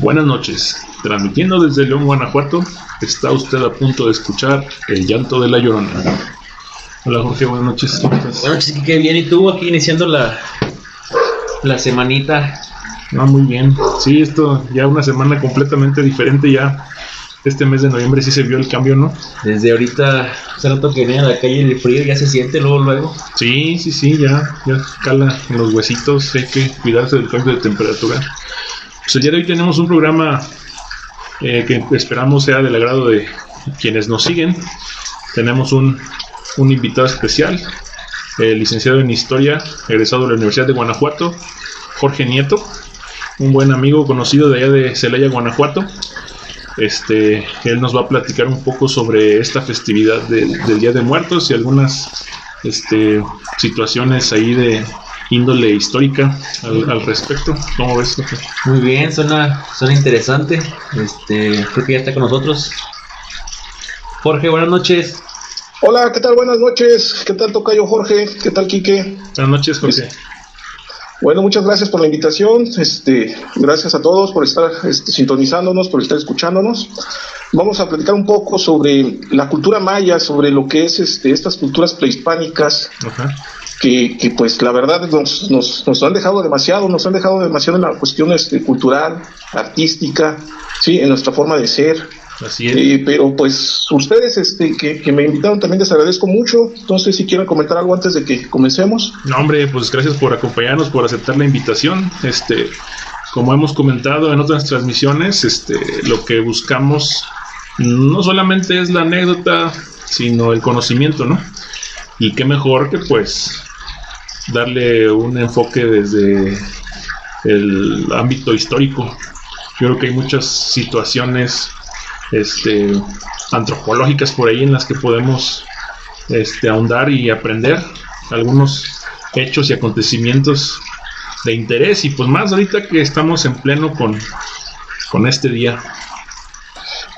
Buenas noches, transmitiendo desde León, Guanajuato, está usted a punto de escuchar El Llanto de la Llorona. Hola Jorge, buenas noches, ¿cómo estás? Buenas noches, qué bien, ¿y tú? Aquí iniciando la semanita. Muy bien, sí, esto ya una semana completamente diferente ya. Este mes de noviembre sí se vio el cambio, ¿no? Desde ahorita, hace rato que venía a la calle el frío, ya se siente luego. Sí, ya cala en los huesitos, hay que cuidarse del cambio de temperatura. Pues el día de hoy tenemos un programa que esperamos sea del agrado de quienes nos siguen. Tenemos un invitado especial, el licenciado en Historia, egresado de la Universidad de Guanajuato, Jorge Nieto, un buen amigo conocido de allá de Celaya, Guanajuato. Él nos va a platicar un poco sobre esta festividad del Día de Muertos y algunas situaciones ahí de índole histórica al respecto. ¿Cómo ves, Jorge? Muy bien, suena interesante. Creo que ya está con nosotros. Jorge, buenas noches. Hola, ¿qué tal? Buenas noches. ¿Qué tal, tocayo Jorge? ¿Qué tal, Quique? Buenas noches, Jorge. Bueno, muchas gracias por la invitación. Gracias a todos por estar sintonizándonos, por estar escuchándonos. Vamos a platicar un poco sobre la cultura maya, sobre lo que es estas culturas prehispánicas. Ajá. Que pues la verdad nos han dejado demasiado en la cuestión cultural, artística, sí, en nuestra forma de ser. Así es. Pero pues ustedes que me invitaron también les agradezco mucho. Entonces, si quieren comentar algo antes de que comencemos. No, hombre, pues gracias por acompañarnos, por aceptar la invitación. Como hemos comentado en otras transmisiones, lo que buscamos no solamente es la anécdota, sino el conocimiento, ¿no? Y qué mejor que pues darle un enfoque desde el ámbito histórico. Yo creo que hay muchas situaciones antropológicas por ahí en las que podemos ahondar y aprender algunos hechos y acontecimientos de interés, y pues más ahorita que estamos en pleno con este día.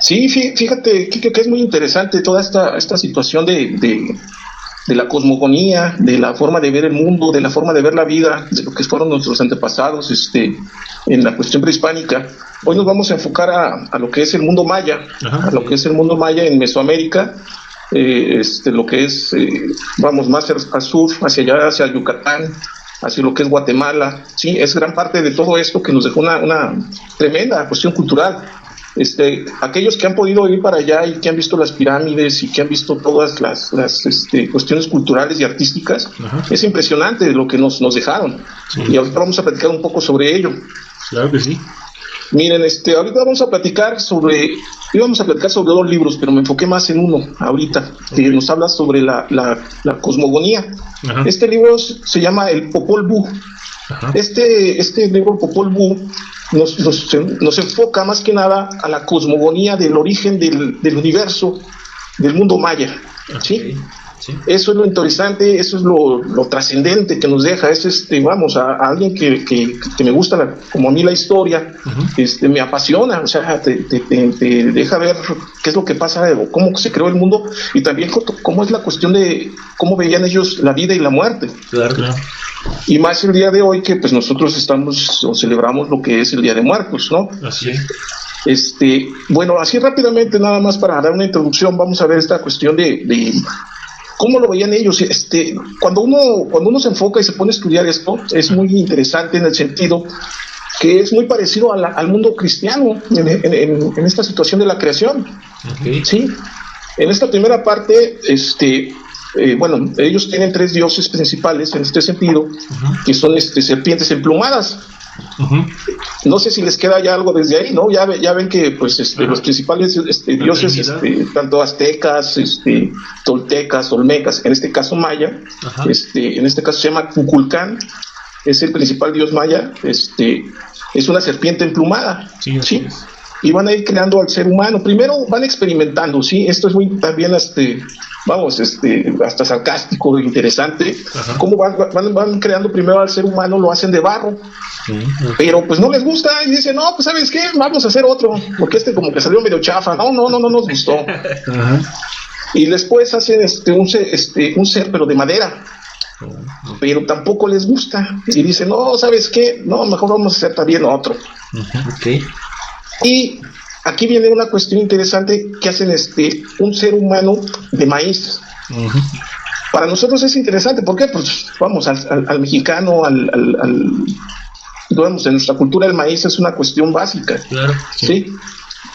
Sí, fíjate, Kike, que es muy interesante toda esta situación de la cosmogonía, de la forma de ver el mundo, de la forma de ver la vida, de lo que fueron nuestros antepasados en la cuestión prehispánica. Hoy nos vamos a enfocar a lo que es el mundo maya. Ajá. A lo que es el mundo maya en Mesoamérica, lo que es, vamos más al sur, hacia allá, hacia Yucatán, hacia lo que es Guatemala. Sí, es gran parte de todo esto que nos dejó una tremenda cuestión cultural. Aquellos que han podido ir para allá y que han visto las pirámides y que han visto todas las cuestiones culturales y artísticas, ajá, es impresionante lo que nos dejaron. Sí. Y ahorita vamos a platicar un poco sobre ello. Claro que sí. Miren, ahorita íbamos a platicar sobre dos libros, pero me enfoqué más en uno ahorita, okay, que nos habla sobre la cosmogonía. Ajá. Este libro se llama El Popol Vuh. Ajá. Este libro, Popol Vuh, nos enfoca más que nada a la cosmogonía del origen del universo, del mundo maya. Okay. ¿Sí? Sí. Eso es lo interesante, eso es lo trascendente que nos deja. Vamos, a alguien que me gusta, como a mí la historia, uh-huh, me apasiona, o sea, te deja ver qué es lo que pasa, cómo se creó el mundo, y también cómo es la cuestión de cómo veían ellos la vida y la muerte. Claro. Y más el día de hoy, que pues nosotros celebramos lo que es el Día de Muertos, ¿no? Así es. Bueno, así rápidamente, nada más para dar una introducción, vamos a ver esta cuestión de cómo lo veían ellos. Cuando uno se enfoca y se pone a estudiar esto, es muy interesante en el sentido que es muy parecido al mundo cristiano en esta situación de la creación. Okay. Sí. En esta primera parte, bueno, ellos tienen 3 dioses principales en este sentido, uh-huh, que son serpientes emplumadas. Uh-huh. No sé si les queda ya algo desde ahí, ¿no? Ya ven que pues uh-huh, los principales dioses, tanto aztecas, toltecas, olmecas, en este caso maya, uh-huh, en este caso se llama Kukulcán, es el principal dios maya, es una serpiente emplumada. Sí, ¿sí? Y van a ir creando al ser humano. Primero van experimentando, ¿sí? Esto es muy también, hasta sarcástico, interesante. Ajá. Cómo van creando primero al ser humano, lo hacen de barro. Uh-huh. Pero pues no les gusta y dicen, no, pues ¿sabes qué? Vamos a hacer otro, porque como que salió medio chafa. No nos gustó. Uh-huh. Y después hacen un ser, pero de madera. Uh-huh. Pero tampoco les gusta. Y dicen, no, ¿sabes qué? No, mejor vamos a hacer también otro. Uh-huh. Okay. Y aquí viene una cuestión interesante que hacen un ser humano de maíz. Ujú. Para nosotros es interesante, ¿por qué? Pues vamos, al mexicano, digamos, en nuestra cultura el maíz es una cuestión básica, Claro. ¿sí?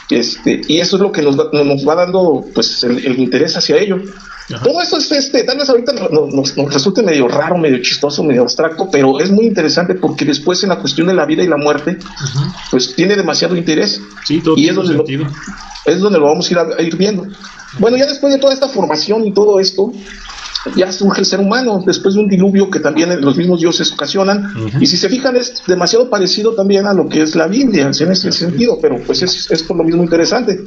Y eso es lo que nos va dando pues el interés hacia ello. Ajá. Todo esto es, tal vez ahorita nos resulte medio raro, medio chistoso, medio abstracto, pero es muy interesante porque después en la cuestión de la vida y la muerte, pues tiene demasiado interés. Sí, todo Y tiene sentido. es donde lo vamos a ir viendo. Bueno, ya después de toda esta formación y todo esto, ya surge el ser humano, después de un diluvio que también los mismos dioses ocasionan. Ujú. Y si se fijan, es demasiado parecido también a lo que es la Biblia, en ese sentido, pero pues es por lo mismo interesante.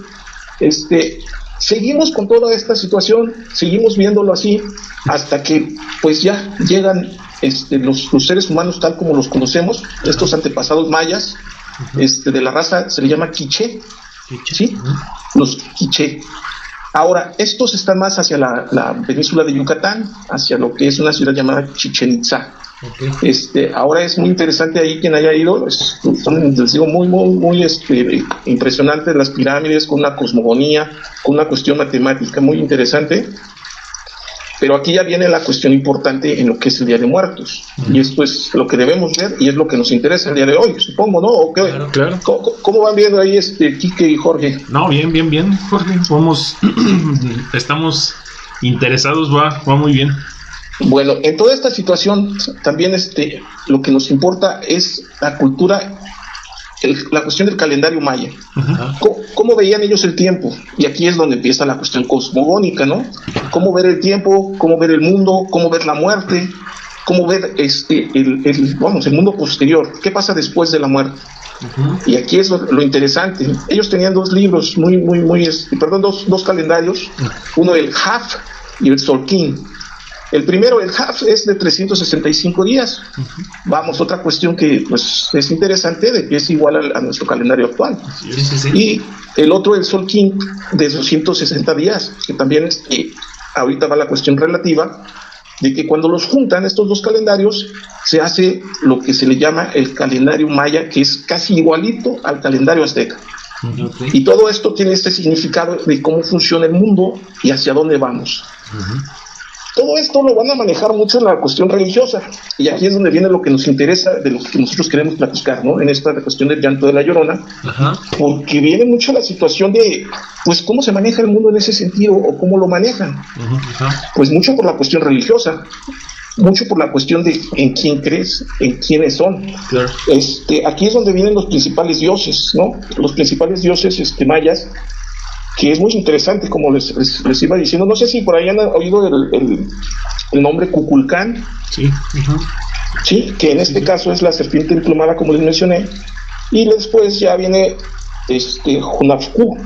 Seguimos con toda esta situación, seguimos viéndolo así, hasta que pues ya llegan los seres humanos tal como los conocemos, estos antepasados mayas, de la raza se le llama quiché, ¿sí? Los quiché. Ahora, estos están más hacia la península de Yucatán, hacia lo que es una ciudad llamada Chichén Itzá. Okay. Ahora es muy interesante ahí quien haya ido, son, les digo, muy, muy, muy impresionantes las pirámides, con una cosmogonía, con una cuestión matemática muy interesante. Pero aquí ya viene la cuestión importante en lo que es el Día de Muertos. Y esto es lo que debemos ver y es lo que nos interesa el día de hoy, supongo, ¿no? ¿O qué? Claro. ¿Cómo van viendo ahí Quique y Jorge? No, bien, Jorge. Estamos interesados, va muy bien. Bueno, en toda esta situación también lo que nos importa es la cultura, la cuestión del calendario maya. ¿Cómo veían ellos el tiempo? Y aquí es donde empieza la cuestión cosmogónica, ¿no? Cómo ver el tiempo, cómo ver el mundo, cómo ver la muerte, cómo ver el mundo posterior. ¿Qué pasa después de la muerte? Y aquí es lo interesante. Ellos tenían dos libros, dos calendarios, uno el Haf y el Solkin. El primero, el Haf, es de 365 días. Vamos, otra cuestión que pues es interesante, de que es igual a nuestro calendario actual. Sí. Y el otro, el Solkin, de 260 días, que también ahorita va la cuestión relativa, de que cuando los juntan estos dos calendarios, se hace lo que se le llama el calendario maya, que es casi igualito al calendario azteca. Okay. Y todo esto tiene este significado de cómo funciona el mundo y hacia dónde vamos. Todo esto lo van a manejar mucho en la cuestión religiosa, y aquí es donde viene lo que nos interesa, de lo que nosotros queremos platicar, ¿no? En esta cuestión del llanto de la Llorona, porque viene mucho la situación de, pues, cómo se maneja el mundo en ese sentido, o cómo lo manejan. Pues mucho por la cuestión religiosa, mucho por la cuestión de en quién crees, en quiénes son. Claro. Aquí es donde vienen los principales dioses, ¿no? Los principales dioses mayas, que es muy interesante, como les iba diciendo. No sé si por ahí han oído el nombre Kukulcán. Sí. Sí, que en este caso es la serpiente emplumada, como les mencioné. Y después ya viene Hunafku,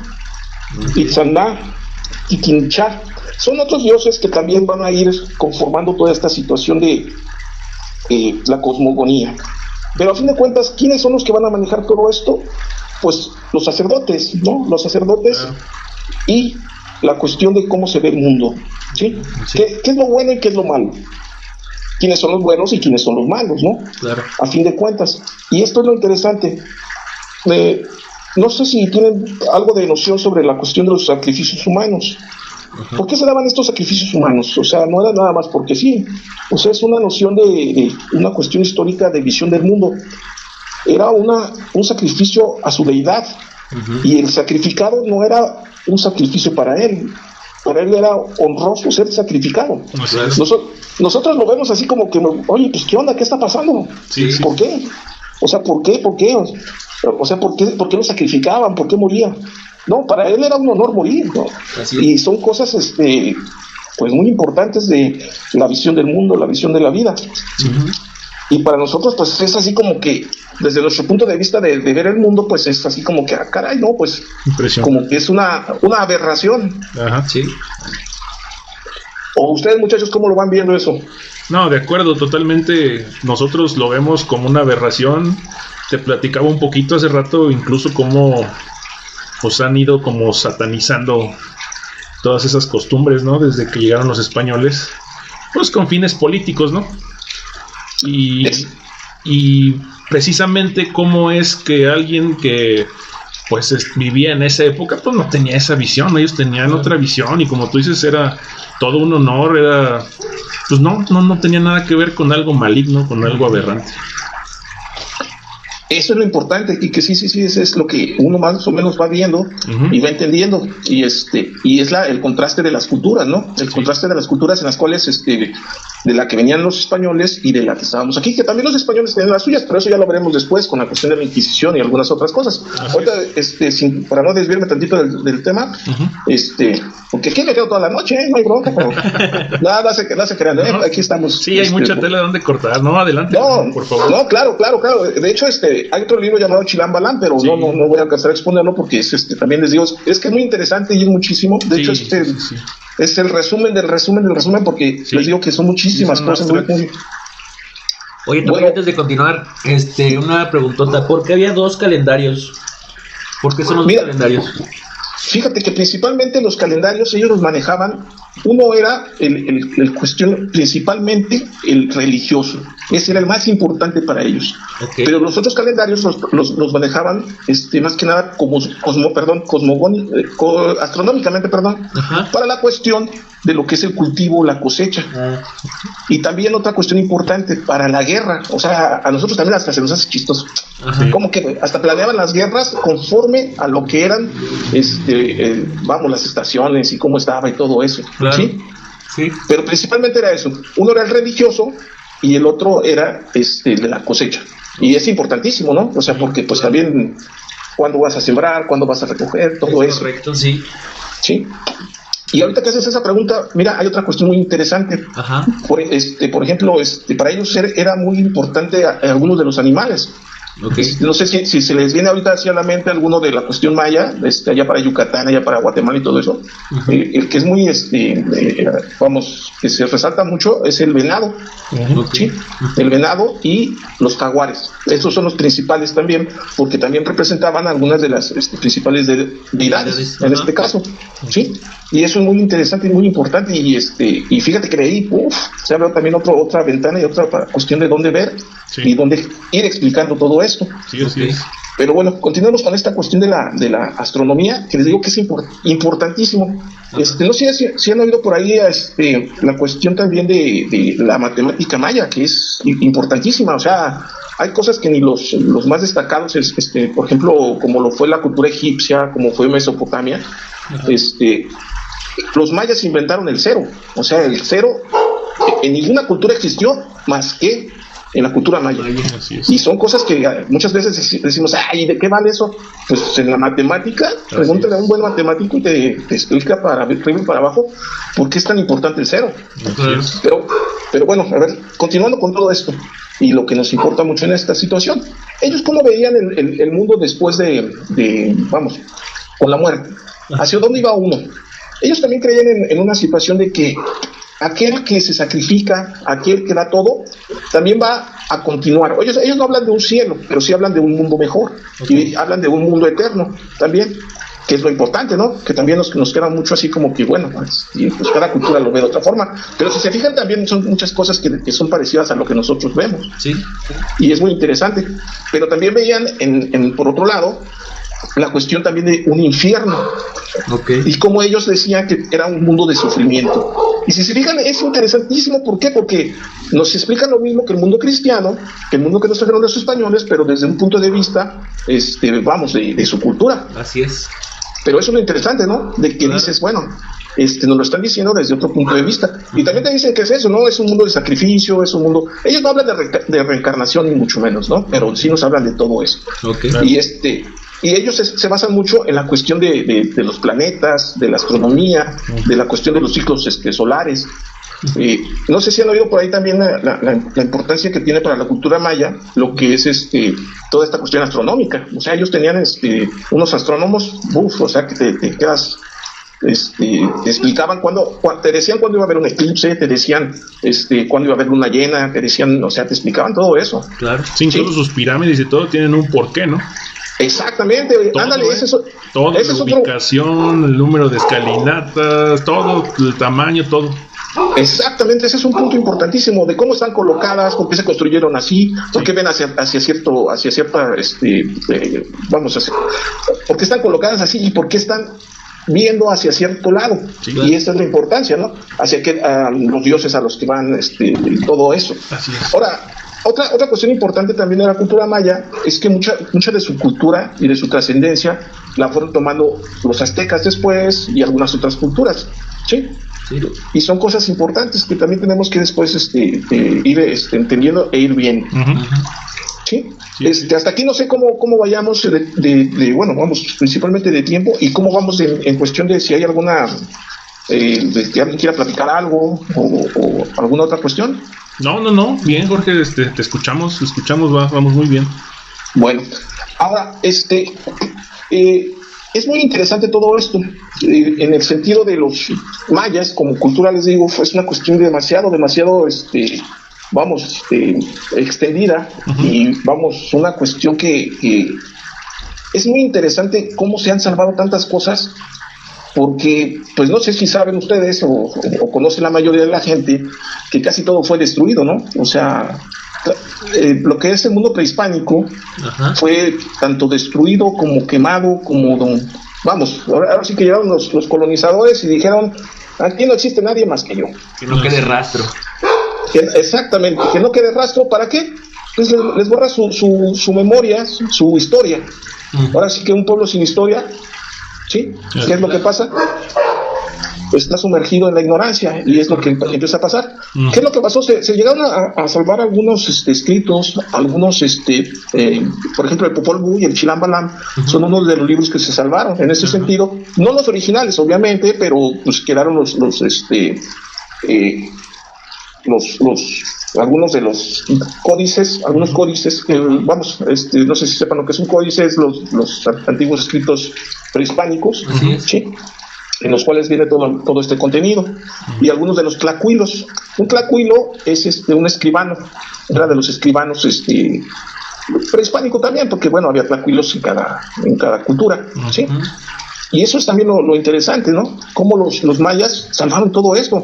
Itzandá, Kikinchá. Son otros dioses que también van a ir conformando toda esta situación de la cosmogonía. Pero a fin de cuentas, ¿quiénes son los que van a manejar todo esto? Pues los sacerdotes, ¿no? Los sacerdotes. Y la cuestión de cómo se ve el mundo, ¿sí? ¿Qué es lo bueno y qué es lo malo? ¿Quiénes son los buenos y quiénes son los malos, no? Claro. A fin de cuentas. Y esto es lo interesante. No sé si tienen algo de noción sobre la cuestión de los sacrificios humanos. ¿Por qué se daban estos sacrificios humanos? O sea, no era nada más porque sí. O sea, es una noción de una cuestión histórica de visión del mundo. Era un sacrificio a su deidad. Y el sacrificado no era un sacrificio para él era honroso ser sacrificado. Nosotros lo vemos así como que, oye, pues ¿qué onda? ¿Qué está pasando? Sí. ¿Por qué? O sea, ¿por qué? O sea, ¿por qué lo sacrificaban? ¿Por qué moría? No, para él era un honor morir, ¿no? Y son cosas pues muy importantes de la visión del mundo, la visión de la vida. Y para nosotros pues es así como que desde nuestro punto de vista de ver el mundo, pues es así como que, caray, no, pues como que es una aberración. Ajá. Sí. ¿O ustedes, muchachos, cómo lo van viendo eso? No, de acuerdo, totalmente. Nosotros lo vemos como una aberración. Te platicaba un poquito hace rato, incluso cómo pues han ido como satanizando todas esas costumbres, ¿no? Desde que llegaron los españoles, pues con fines políticos, ¿no? Y precisamente cómo es que alguien que pues vivía en esa época, pues no tenía esa visión, ellos tenían otra visión y como tú dices, era todo un honor, era, pues no tenía nada que ver con algo maligno, con algo aberrante. Eso es lo importante, y que sí, eso es lo que uno más o menos va viendo y va entendiendo, y es el contraste de las culturas, ¿no? El contraste de las culturas en las cuales, de la que venían los españoles y de la que estábamos aquí, que también los españoles tenían las suyas, pero eso ya lo veremos después con la cuestión de la Inquisición y algunas otras cosas. Ahorita, para no desviarme tantito del tema, porque aquí me quedo toda la noche, no hay bronca, pero nada se crean, aquí estamos. Sí, hay mucha tela donde cortar, ¿no? Adelante, por favor. No, claro. De hecho, hay otro libro llamado Chilambalam, pero sí. no voy a alcanzar a exponerlo porque también les digo, es que es muy interesante y es muchísimo. De hecho, es el resumen del resumen, porque les digo que son muchísimas cosas. Oye, también antes de continuar, una preguntota, ¿por qué había 2 calendarios? ¿Por qué son los 2 calendarios? Fíjate que principalmente los calendarios ellos los manejaban. Uno era el cuestión principalmente el religioso, ese era el más importante para ellos. Okay. Pero los otros calendarios los manejaban más que nada astronómicamente, para la cuestión de lo que es el cultivo, la cosecha. Y también otra cuestión importante para la guerra, o sea, a nosotros también hasta se nos hace chistoso. Como que hasta planeaban las guerras conforme a lo que eran las estaciones y cómo estaba y todo eso. Claro. ¿Sí? Pero principalmente era eso. Uno era el religioso y el otro era de la cosecha. Y es importantísimo, ¿no? O sea, porque pues también cuándo vas a sembrar, cuándo vas a recoger, todo eso. Correcto, sí. Sí. Y ahorita que haces esa pregunta, mira, hay otra cuestión muy interesante. Por ejemplo, para ellos era muy importante algunos de los animales. Okay. No sé si se les viene ahorita hacia la mente alguno de la cuestión maya, allá para Yucatán, allá para Guatemala y todo eso. El que es muy, que se resalta mucho es el venado. ¿Sí? El venado y los jaguares. Esos son los principales también, porque también representaban algunas de las principales deidades en este caso. ¿Sí? Y eso es muy interesante y muy importante. Y fíjate que de ahí se abre también otra ventana y otra cuestión de dónde ver y dónde ir explicando todo esto. Sí, así es. Pero bueno, continuamos con esta cuestión de la astronomía, que les digo que es importantísimo. No sé si han oído por ahí la cuestión también de la matemática maya, que es importantísima. O sea, hay cosas que ni los más destacados, por ejemplo, como lo fue la cultura egipcia, como fue Mesopotamia, los mayas inventaron el cero. O sea, el cero en ninguna cultura existió más que en la cultura maya. Y son cosas que muchas veces decimos, ay, ¿de qué vale eso? Pues en la matemática, pregúntale a un buen matemático y te explica para arriba y para abajo por qué es tan importante el cero. Pero bueno, a ver, continuando con todo esto y lo que nos importa mucho en esta situación, ellos cómo veían el mundo después con la muerte, hacia dónde iba uno. Ellos también creían en una situación de que aquel que se sacrifica, aquel que da todo, también va a continuar. Ellos no hablan de un cielo, pero sí hablan de un mundo mejor. Y hablan de un mundo eterno también, que es lo importante, ¿no? Que también nos queda mucho así como que, bueno, pues cada cultura lo ve de otra forma. Pero si se fijan, también son muchas cosas que son parecidas a lo que nosotros vemos. Sí. Y es muy interesante. Pero también veían, por otro lado, la cuestión también de un infierno. Y como ellos decían que era un mundo de sufrimiento. Y si se fijan, es interesantísimo. ¿Por qué? Porque nos explican lo mismo que el mundo cristiano, que el mundo que nos trajeron los españoles, pero desde un punto de vista, de su cultura. Así es. Pero eso es lo interesante, ¿no? De que dices, bueno, nos lo están diciendo desde otro punto de vista. Y también te dicen que es eso, ¿no? Es un mundo de sacrificio, es un mundo... Ellos no hablan de reencarnación ni mucho menos, ¿no? Pero sí nos hablan de todo eso. Y ellos se basan mucho en la cuestión de los planetas, de la astronomía, de la cuestión de los ciclos solares. No sé si han oído por ahí también la importancia que tiene para la cultura maya lo que es toda esta cuestión astronómica. O sea, ellos tenían unos astrónomos, o sea, que te quedas... te explicaban te decían cuándo iba a haber un eclipse, te decían cuándo iba a haber luna llena, te decían, o sea, te explicaban todo eso. Claro. Sí, incluso sus pirámides y todo tienen un porqué, ¿no? Exactamente, todo, ándale, todo, la ubicación, el número de escalinatas, todo, el tamaño, todo. Exactamente, ese es un punto importantísimo de cómo están colocadas, por qué se construyeron así, por qué ven hacia cierta, por qué están colocadas así y por qué están viendo hacia cierto lado. Sí, claro. Y esa es la importancia, ¿no? Hacia que los dioses a los que van, todo eso. Así es. Ahora, otra cuestión importante también de la cultura maya es que mucha de su cultura y de su trascendencia la fueron tomando los aztecas después y algunas otras culturas, ¿sí? Sí. Y son cosas importantes que también tenemos que después ir entendiendo e ir viendo. Uh-huh. ¿Sí? Sí. Hasta aquí no sé cómo vayamos bueno, vamos principalmente de tiempo y cómo vamos en cuestión de si hay alguna de que alguien quiera platicar algo o alguna otra cuestión. No, bien, Jorge, te escuchamos, vamos muy bien. Bueno, ahora, es muy interesante todo esto, en el sentido de los mayas, como cultura, les digo, es una cuestión demasiado, extendida, uh-huh. Y vamos, una cuestión que es muy interesante cómo se han salvado tantas cosas. Porque, pues no sé si saben ustedes o conocen la mayoría de la gente que casi todo fue destruido, ¿no? O sea, lo que es el mundo prehispánico, ajá, fue tanto destruido como quemado, vamos, ahora sí que llegaron los colonizadores y dijeron, aquí no existe nadie más que yo. Que no quede rastro. Exactamente, que no quede rastro, ¿para qué? Pues les borra su memoria, su historia. Ahora sí que un pueblo sin historia, ¿sí? ¿Qué es lo que pasa? Pues está sumergido en la ignorancia y es lo que empieza a pasar. ¿Qué es lo que pasó? Se llegaron a salvar algunos escritos, algunos, por ejemplo, el Popol Vuh y el Chilam Balam, son unos de los libros que se salvaron en ese sentido. No los originales, obviamente, pero pues quedaron algunos de los códices, vamos, no sé si sepan lo que es un códice, los antiguos escritos prehispánicos, ¿sí? En los cuales viene todo este contenido, y algunos de los tlacuilos. Un tlacuilo es un escribano, era de los escribanos prehispánico también, porque bueno, había tlacuilos en cada cultura, ¿sí? Y eso es también lo interesante, ¿no? Cómo los mayas salvaron todo esto,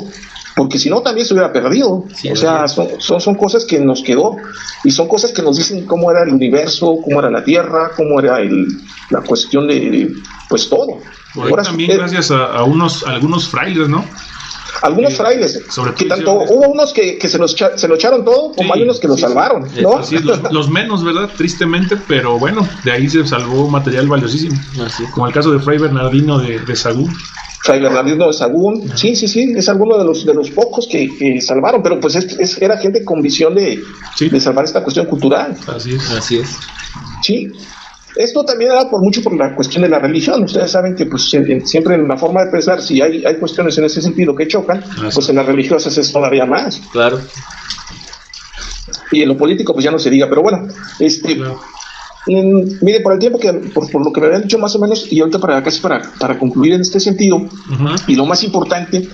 porque si no también se hubiera perdido. Sí, o sea, son cosas que nos quedó y son cosas que nos dicen cómo era el universo, cómo era la Tierra, cómo era la cuestión de pues todo. Ahora también gracias a algunos frailes, ¿no? Algunos frailes, que tanto hubo unos que se lo echaron todo, como hay unos que lo salvaron, ¿no? Así es, los menos, ¿verdad? Tristemente, pero bueno, de ahí se salvó material valiosísimo, como el caso de Fray Bernardino de Sahagún. Fray Bernardino de Sahagún, sí, es alguno de los pocos que salvaron, pero pues era gente con visión de salvar esta cuestión cultural. Así es. Sí. Esto también era por la cuestión de la religión. Ustedes saben que pues siempre en la forma de pensar, si hay cuestiones en ese sentido que chocan, pues en las religiosas es todavía más. Claro. Y en lo político pues ya no se diga, pero bueno, claro. Mire, por el tiempo por lo que me habían dicho más o menos, y ahorita para concluir en este sentido, uh-huh. Y lo más importante,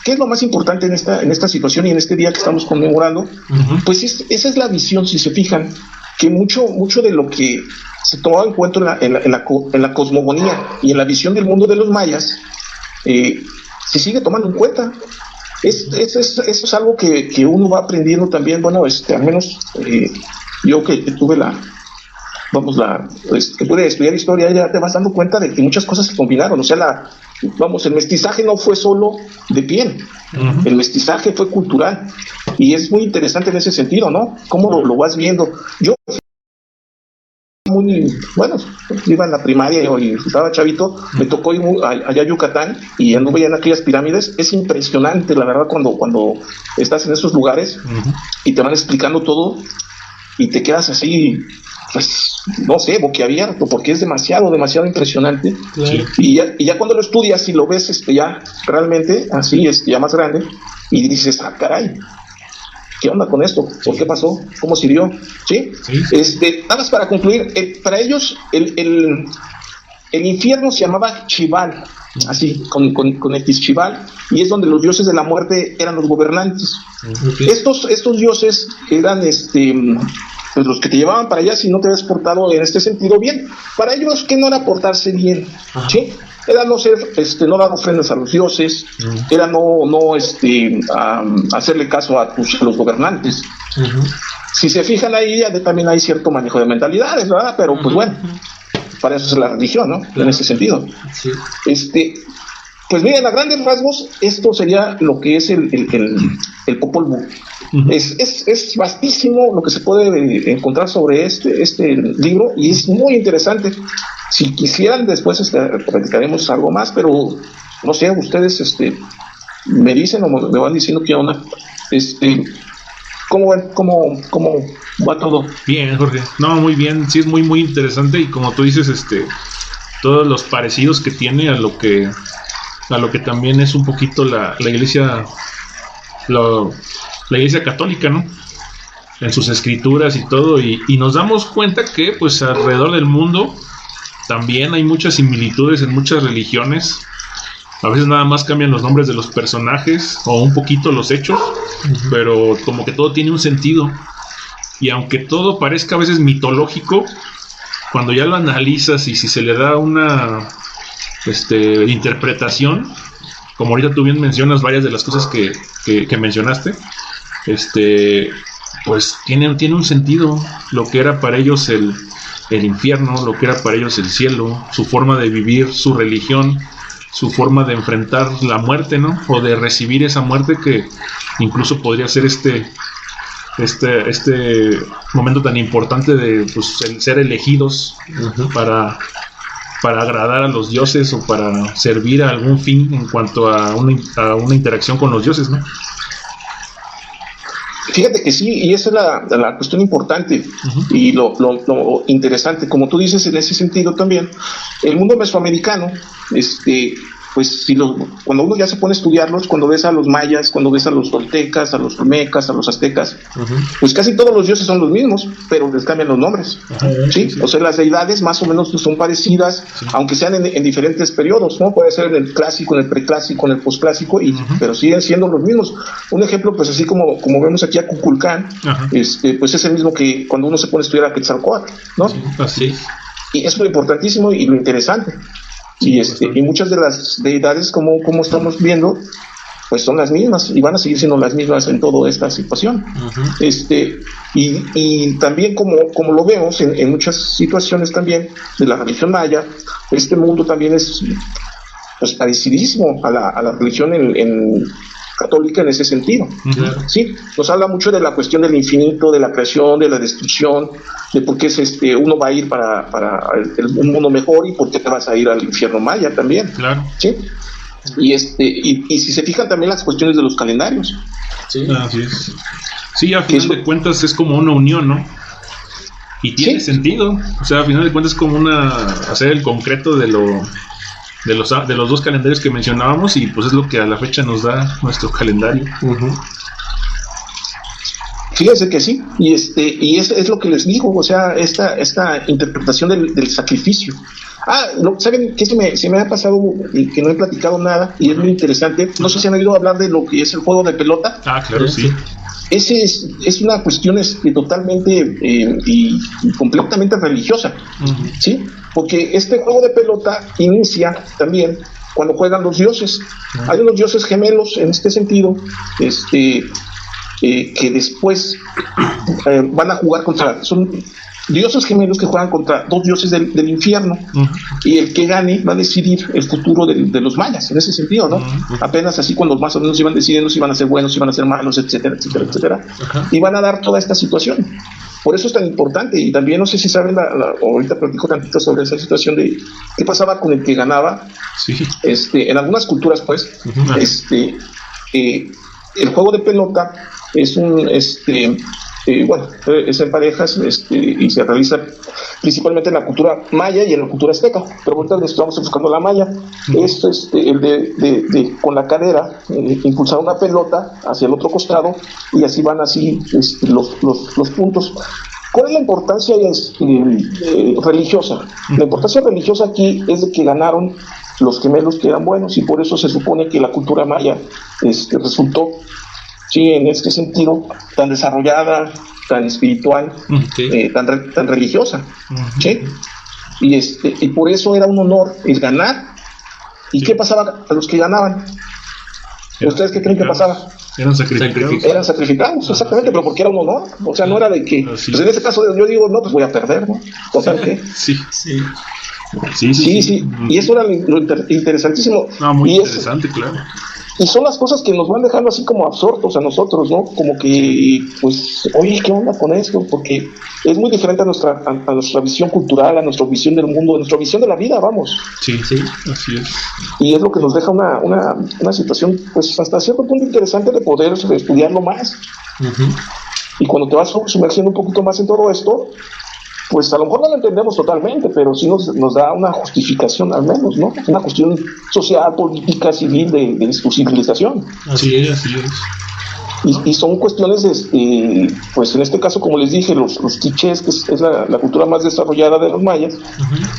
¿qué es lo más importante en esta situación y en este día que estamos conmemorando? Uh-huh. Pues esa es la visión, si se fijan, que mucho de lo que se tomaba en cuenta en la cosmogonía y en la visión del mundo de los mayas, se sigue tomando en cuenta. Eso es algo que uno va aprendiendo también. Bueno, al menos yo que tuve que pude estudiar historia, ya te vas dando cuenta de que muchas cosas se combinaron. O sea, el mestizaje no fue solo de piel, uh-huh. El mestizaje fue cultural y es muy interesante en ese sentido, ¿no? Cómo lo vas viendo. Yo iba en la primaria y estaba chavito, me tocó ir allá a Yucatán y anduve en aquellas pirámides. Es impresionante, la verdad, cuando estás en esos lugares, uh-huh. Y te van explicando todo y te quedas así, pues, no sé, boquiabierto, porque es demasiado impresionante. Claro. Y ya cuando lo estudias y lo ves ya realmente así, ya más grande, y dices, caray, ¿qué onda con esto? ¿Por qué pasó? ¿Cómo sirvió? ¿Sí? Nada más para concluir, para ellos el infierno se llamaba Chival, así, con X, Chival, y es donde los dioses de la muerte eran los gobernantes. Okay. Estos dioses eran pues los que te llevaban para allá, si no te habías portado en este sentido bien. Para ellos, ¿qué no era portarse bien? ¿Sí? Era no ser, no dar ofrendas a los dioses, era no hacerle caso a los gobernantes. Si se fijan ahí, también hay cierto manejo de mentalidades, ¿verdad? Pero pues bueno, para eso es la religión, ¿no? Claro. En ese sentido. Sí. Pues miren, a grandes rasgos, esto sería lo que es el Popol Vuh. Es vastísimo lo que se puede encontrar sobre este libro, y es muy interesante. Si quisieran, después platicaremos algo más, pero no sé, ustedes me dicen o me van diciendo qué onda. ¿Cómo va todo? Bien, Jorge. No, muy bien. Sí, es muy, muy interesante, y como tú dices, todos los parecidos que tiene a lo que también es un poquito la iglesia, la iglesia católica, ¿no? En sus escrituras y todo, y nos damos cuenta que pues alrededor del mundo también hay muchas similitudes en muchas religiones. A veces nada más cambian los nombres de los personajes o un poquito los hechos, pero como que todo tiene un sentido. Y aunque todo parezca a veces mitológico, cuando ya lo analizas y si se le da una interpretación, como ahorita tú bien mencionas varias de las cosas que mencionaste, pues tiene un sentido lo que era para ellos el infierno, lo que era para ellos el cielo, su forma de vivir, su religión, su forma de enfrentar la muerte, ¿no? O de recibir esa muerte, que incluso podría ser este momento tan importante de pues, el ser elegidos para agradar a los dioses o para servir a algún fin en cuanto a una interacción con los dioses, ¿no? Fíjate que sí, y esa es la cuestión importante y lo interesante, como tú dices, en ese sentido también, el mundo mesoamericano, pues cuando uno ya se pone a estudiarlos, cuando ves a los mayas, cuando ves a los toltecas, a los olmecas, a los aztecas, pues casi todos los dioses son los mismos, pero les cambian los nombres, ¿sí? O sea, las deidades más o menos son parecidas, aunque sean en diferentes periodos, ¿no? Puede ser en el clásico, en el preclásico, en el posclásico, pero siguen siendo los mismos. Un ejemplo, pues así como vemos aquí a Kukulcán, pues es el mismo que cuando uno se pone a estudiar a Quetzalcóatl, ¿no? Sí, así. Y es lo importantísimo y lo interesante. Y muchas de las deidades, como estamos viendo, pues son las mismas y van a seguir siendo las mismas en toda esta situación. Y también como lo vemos en muchas situaciones también de la religión maya, este mundo también es pues parecidísimo a la religión en católica en ese sentido. Sí, nos habla mucho de la cuestión del infinito, de la creación, de la destrucción, de por qué uno va a ir para un mundo mejor y por qué te vas a ir al infierno maya también. Claro. Sí. Y si se fijan también las cuestiones de los calendarios. Sí, así es. Sí, a final de cuentas es como una unión, ¿no? Y tiene sentido. O sea, a final de cuentas es como hacer el concreto de los dos calendarios que mencionábamos, y pues es lo que a la fecha nos da nuestro calendario. Fíjense que sí, y es lo que les digo, o sea, esta interpretación del sacrificio. ¿Saben qué se me ha pasado y que no he platicado nada? Y es muy interesante. No sé si han oído hablar de lo que es el juego de pelota. Claro, sí. Ese es una cuestión totalmente y completamente religiosa, ¿sí? Porque este juego de pelota inicia también cuando juegan los dioses. Hay unos dioses gemelos en este sentido, que después van a jugar son dioses gemelos que juegan contra dos dioses del infierno, y el que gane va a decidir el futuro de los mayas, en ese sentido, ¿no? Apenas así cuando más o menos iban decidiendo si iban a ser buenos, si iban a ser malos, etcétera, etcétera, etcétera, y van a dar toda esta situación. Por eso es tan importante. Y también no sé si saben, ahorita platico tantito sobre esa situación de qué pasaba con el que ganaba. Sí. En algunas culturas, pues, el juego de pelota es es en parejas, y se realiza principalmente en la cultura maya y en la cultura azteca, pero ahorita le estamos enfocando la maya. Esto es el de con la cadera impulsar una pelota hacia el otro costado, y así van los puntos. ¿Cuál es la importancia religiosa? La importancia religiosa aquí es de que ganaron los gemelos que eran buenos, y por eso se supone que la cultura maya resultó, sí, en este sentido, tan desarrollada, tan espiritual, Okay. tan religiosa, ¿sí? Y por eso era un honor el ganar. ¿Y qué pasaba a los que ganaban? ¿Ustedes qué creen que pasaba? Eran sacrificados. Eran sacrificados, exactamente, pero porque era un honor. O sea, no era de que, pues en ese caso yo digo, no, pues voy a perder, ¿no? Total, ¿qué? Sí. Y eso era lo interesantísimo. No, muy y interesante, claro. Y son las cosas que nos van dejando así como absortos a nosotros, ¿no? Como que, pues, oye, ¿qué onda con esto? Porque es muy diferente a nuestra visión cultural, a nuestra visión del mundo, a nuestra visión de la vida, vamos. Sí, así es. Y es lo que nos deja una situación, pues, hasta cierto punto interesante de poder estudiarlo más. Y cuando te vas sumergiendo un poquito más en todo esto, pues a lo mejor no lo entendemos totalmente, pero sí nos da una justificación al menos, ¿no? Una cuestión social, política, civil de su civilización. Así es. Y son cuestiones, pues en este caso, como les dije, los quichés, que es la cultura más desarrollada de los mayas,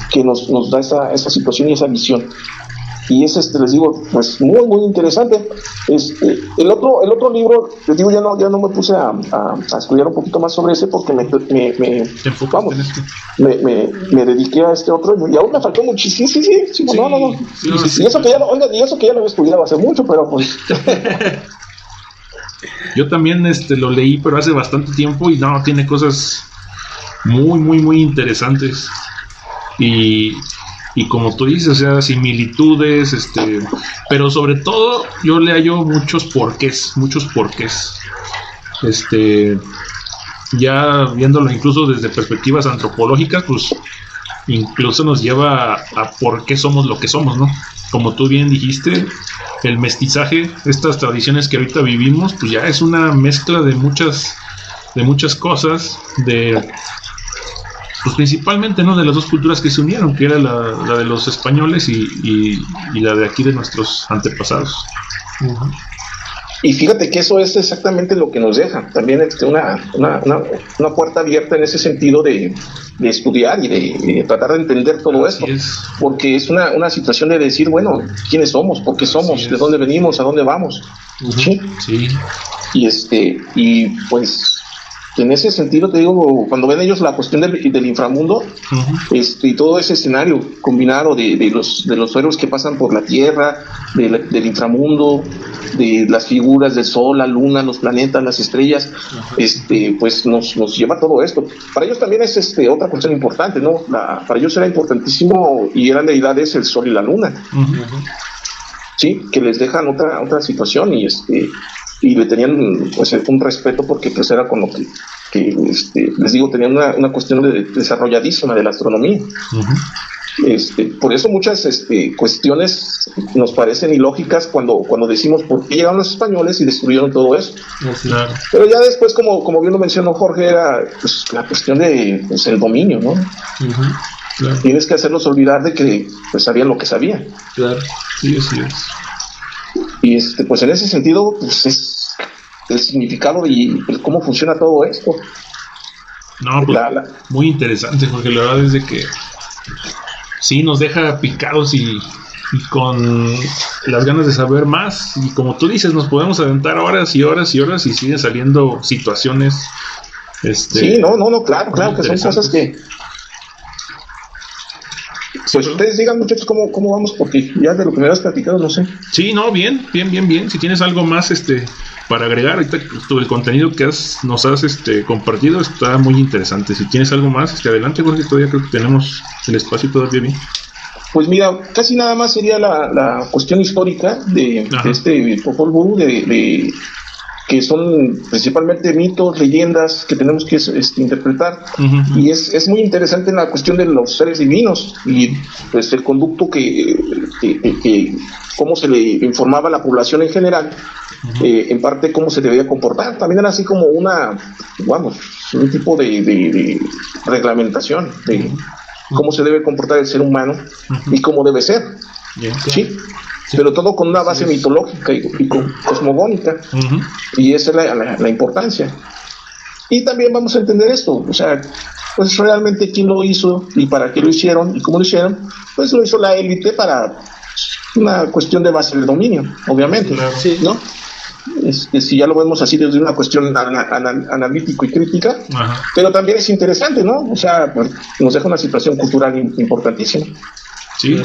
que nos da esa situación y esa visión. Y es, les digo, pues muy, muy interesante. El otro libro, les digo, ya no me puse a estudiar un poquito más sobre ese porque me dediqué a este otro y aún me faltó muchísimo. Sí, no. Y eso que ya lo había estudiado hace mucho, pero pues... Yo también lo leí, pero hace bastante tiempo y no, tiene cosas muy, muy, muy interesantes. Y como tú dices, o sea, similitudes, pero sobre todo yo le hallo muchos porqués. Ya viéndolo incluso desde perspectivas antropológicas, pues incluso nos lleva a por qué somos lo que somos, ¿no? Como tú bien dijiste, el mestizaje, estas tradiciones que ahorita vivimos, pues ya es una mezcla de muchas cosas, pues principalmente, ¿no?, de las dos culturas que se unieron, que era la de los españoles y la de aquí de nuestros antepasados. Y fíjate que eso es exactamente lo que nos deja también una puerta abierta en ese sentido de estudiar y de tratar de entender todo esto, porque es una situación de decir, bueno, ¿quiénes somos? ¿Por qué somos? ¿De dónde venimos? ¿A dónde vamos? Sí. Y pues en ese sentido te digo, cuando ven ellos la cuestión del inframundo, y todo ese escenario combinado de los héroes que pasan por la tierra, del inframundo, de las figuras del sol, la luna, los planetas, las estrellas, pues nos lleva a todo esto. Para ellos también es otra cuestión importante, ¿no? Para ellos era importantísimo y eran deidades el sol y la luna, sí, que les dejan otra situación y le tenían pues un respeto porque pues era con lo que les digo, tenían una cuestión desarrolladísima de la astronomía. Por eso muchas cuestiones nos parecen ilógicas cuando decimos por qué llegaron los españoles y destruyeron todo eso. Claro. Pero ya después, como bien lo mencionó Jorge, era pues la cuestión de pues, el dominio, ¿no? Claro. Tienes que hacerlos olvidar de que pues sabían lo que sabían. Claro. Sí, así es. Y pues en ese sentido, pues es el significado y cómo funciona todo esto. No, pues muy interesante, porque la verdad es de que sí nos deja picados y con las ganas de saber más. Y como tú dices, nos podemos aventar horas y horas y horas y siguen saliendo situaciones. Sí, claro, que son cosas que... Pues ustedes digan, muchachos, cómo vamos, porque ya de lo que me habías platicado, no sé. Sí, no, bien. Si tienes algo más para agregar, ahorita todo el contenido que nos has compartido está muy interesante. Si tienes algo más, adelante, Jorge, todavía creo que tenemos el espacio todavía bien. Pues mira, casi nada más sería la cuestión histórica de Popol Vuh, de que son principalmente mitos, leyendas que tenemos que interpretar. Y es muy interesante en la cuestión de los seres divinos y pues el conducto que cómo se le informaba a la población en general, en parte cómo se debía comportar. También era así como un tipo de reglamentación de cómo se debe comportar el ser humano y cómo debe ser. ¿Sí? Pero todo con una base mitológica y cosmogónica, y esa es la importancia. Y también vamos a entender esto, o sea, pues realmente quién lo hizo y para qué lo hicieron y cómo lo hicieron. Pues lo hizo la élite para una cuestión de base de dominio, obviamente, ¿no? si ya lo vemos así desde una cuestión analítico y crítica, Ajá. pero también es interesante, ¿no? O sea, pues, nos deja una situación cultural importantísima. Sí,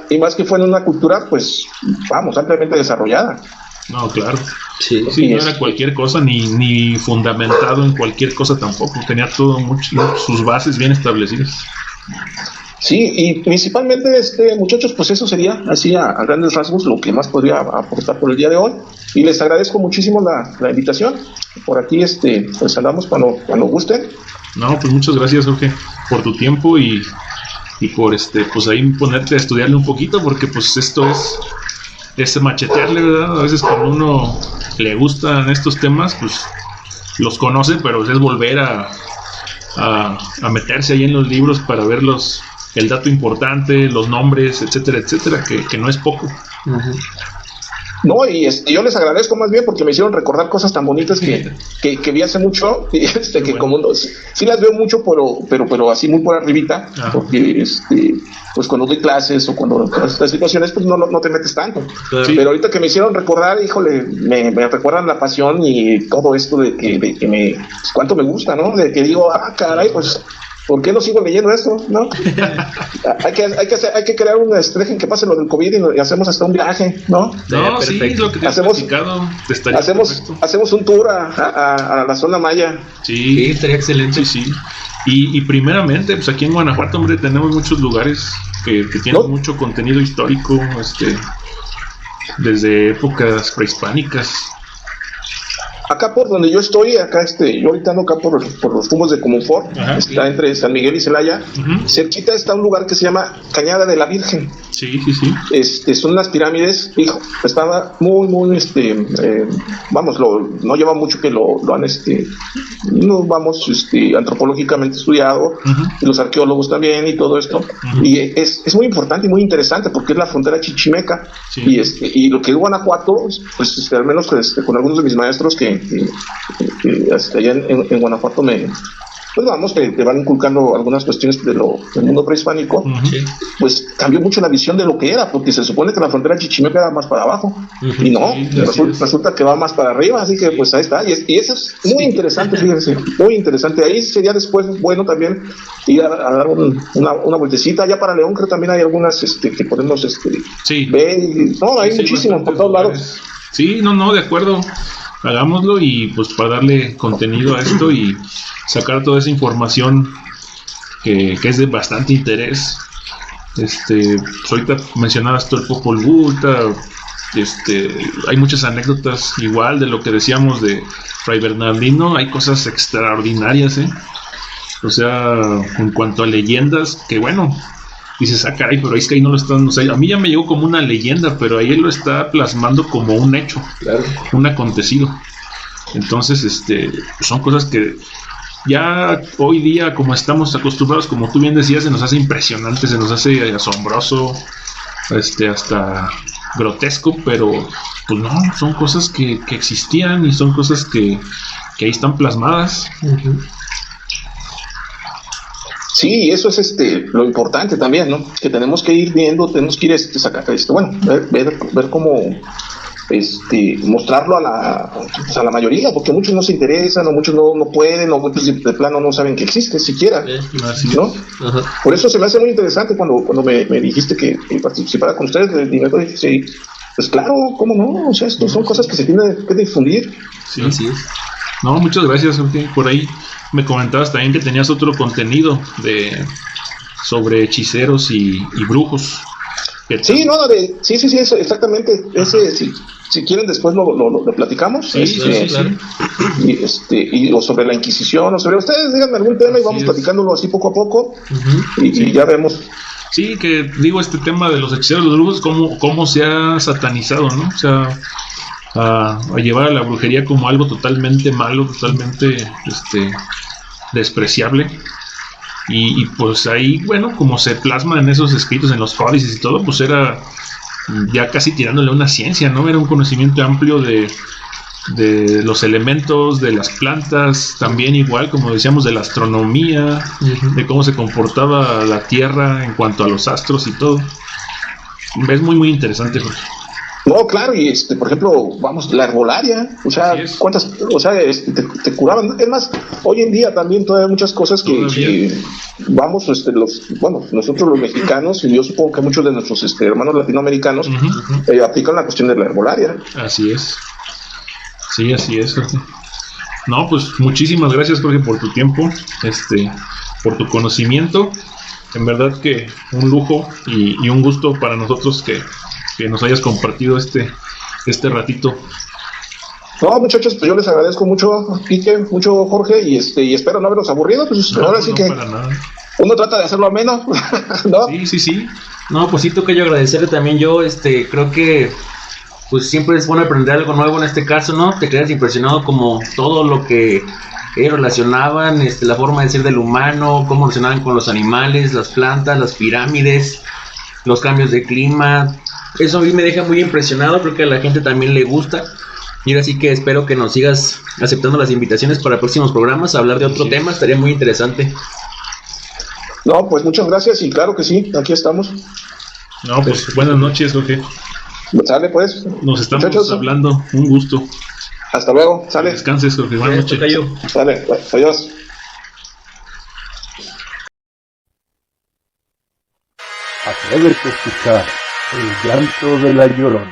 Y más que fue en una cultura, pues, vamos, ampliamente desarrollada. no, claro. Sí. Sí, no es- era cualquier cosa, ni fundamentado en cualquier cosa tampoco. Tenía todo sus bases bien establecidas. Sí, y principalmente, muchachos, pues eso sería así a grandes rasgos lo que más podría aportar por el día de hoy. Y les agradezco muchísimo la invitación. Por aquí, pues andamos cuando gusten. No, pues muchas gracias, Jorge, por tu tiempo y por pues ahí ponerte a estudiarle un poquito, porque pues esto es machetearle, ¿verdad? A veces cuando uno le gustan estos temas, pues los conoce, pero es volver a meterse ahí en los libros para ver el dato importante, los nombres, etcétera, etcétera, que no es poco. Ujú. No, y yo les agradezco más bien porque me hicieron recordar cosas tan bonitas que vi hace mucho, y que bueno. como sí las veo mucho, pero así muy por arribita, Ajá. porque pues cuando doy clases o cuando estas situaciones, pues no te metes tanto. Claro. Sí. Pero ahorita que me hicieron recordar, híjole, me recuerdan la pasión y todo esto de que pues, cuánto me gusta, ¿no? De que digo, caray, pues ¿por qué no sigo leyendo esto? ¿No? hay que crear un dejen que pase lo del COVID y hacemos hasta un viaje, ¿no? No, sí, Perfecto. lo que te he Hacemos- platicado, te estaría perfecto. Hacemos un tour a la zona maya. Sí, Sí, estaría excelente. sí, sí. Y primeramente, pues aquí en Guanajuato, hombre, tenemos muchos lugares que tienen ¿No? mucho contenido histórico, desde épocas prehispánicas. Acá por donde yo estoy, yo ahorita ando acá por los tumbos de Comunfort, Ajá, está entre San Miguel y Celaya. Ujú. Cerquita está un lugar que se llama Cañada de la Virgen. Sí, sí, sí. Son unas pirámides, hijo, estaba muy, vamos, no lleva mucho que lo han, no vamos, antropológicamente estudiado, Ujú. y los arqueólogos también y todo esto, Ujú. y es muy importante y muy interesante porque es la frontera chichimeca, Sí. y lo que es Guanajuato, pues al menos con algunos de mis maestros que allá en Guanajuato pues vamos, te van inculcando algunas cuestiones del mundo prehispánico. Ujú. Sí. Pues cambió mucho la visión de lo que era, porque se supone que la frontera chichimeca era más para abajo, Ujú. y no, Sí, así es. resulta que va más para arriba, así que pues ahí está, y eso es muy interesante, fíjense, muy interesante. Ahí sería después bueno también ir a dar una vueltecita. Allá para León creo también hay algunas que podemos Sí. ver, no, hay Sí, muchísimo por bastantes todos lados. lugares. Sí, no, de acuerdo. Hagámoslo y pues para darle contenido a esto y sacar toda esa información que es de bastante interés. Pues ahorita mencionabas todo el Popol Vuh, hay muchas anécdotas igual de lo que decíamos de Fray Bernardino, hay cosas extraordinarias, o sea, en cuanto a leyendas, que bueno, dices, caray, pero es que ahí no lo están, o sea, a mí ya me llegó como una leyenda, pero ahí él lo está plasmando como un hecho, Claro. un acontecido. Entonces, son cosas que ya hoy día, como estamos acostumbrados, como tú bien decías, se nos hace impresionante, se nos hace asombroso, hasta grotesco, pero pues no, son cosas que existían y son cosas que ahí están plasmadas. Ujú. Sí, eso es lo importante también, ¿no? Que tenemos que ir viendo, tenemos que ir sacar bueno, ver cómo mostrarlo a la mayoría, porque muchos no se interesan, o muchos no pueden, o muchos de plano no saben que existe siquiera, Así ¿no? Ajá. Por eso se me hace muy interesante cuando me dijiste que participara con ustedes, dije, sí, pues claro, cómo no, o sea, esto son cosas que se tienen que difundir. Sí. Así es. No, muchas gracias, Jorge. Por ahí me comentabas también que tenías otro contenido sobre hechiceros y brujos. Sí, sí, eso, exactamente. Ese, si quieren, después lo platicamos. Sí, claro. O sobre la Inquisición, o sobre ustedes, díganme algún tema y Así vamos es. platicándolo así poco a poco, Ujú. y ya vemos. Sí, que digo, este tema de los hechiceros, los brujos, cómo se ha satanizado, ¿no? O sea, a llevar a la brujería como algo totalmente malo, totalmente despreciable. Y pues ahí, bueno, como se plasma en esos escritos, en los códices y todo, pues era ya casi tirándole a una ciencia, ¿no? Era un conocimiento amplio de los elementos, de las plantas, también igual, como decíamos, de la astronomía, Ujú. de cómo se comportaba la Tierra en cuanto a los astros y todo. Es muy, muy interesante, Jorge. No, claro, y por ejemplo, vamos, la herbolaria, o sea, cuántas, o sea, te curaban. Es más, hoy en día también todavía hay muchas cosas que vamos, nosotros los mexicanos, y yo supongo que muchos de nuestros hermanos latinoamericanos aplican la cuestión de la herbolaria. Así es. Sí, así es, Jorge. No, pues muchísimas gracias, Jorge, por tu tiempo, por tu conocimiento. En verdad que un lujo y un gusto para nosotros que nos hayas compartido este ratito. No, muchachos, pues yo les agradezco mucho, Quique, mucho, Jorge, y espero no haberlos aburrido. Pues no, ahora sí que para nada. Uno trata de hacerlo ameno, ¿no? Sí. No, pues sí, toca yo agradecerle también. Yo creo que pues siempre es bueno aprender algo nuevo en este caso, ¿no? Te quedas impresionado como todo lo que relacionaban, la forma de ser del humano, cómo relacionaban con los animales, las plantas, las pirámides, los cambios de clima. Eso a mí me deja muy impresionado, creo que a la gente también le gusta. Y ahora sí que espero que nos sigas aceptando las invitaciones para próximos programas, a hablar de otro tema, estaría muy interesante. No, pues muchas gracias y claro que sí, aquí estamos. No, pues buenas noches, Jorge. Sale pues. Nos estamos hablando, un gusto. Hasta luego, sale. Descanses, Jorge, buenas noches. Sale, adiós. Atrévete a escuchar el llanto de la Llorona.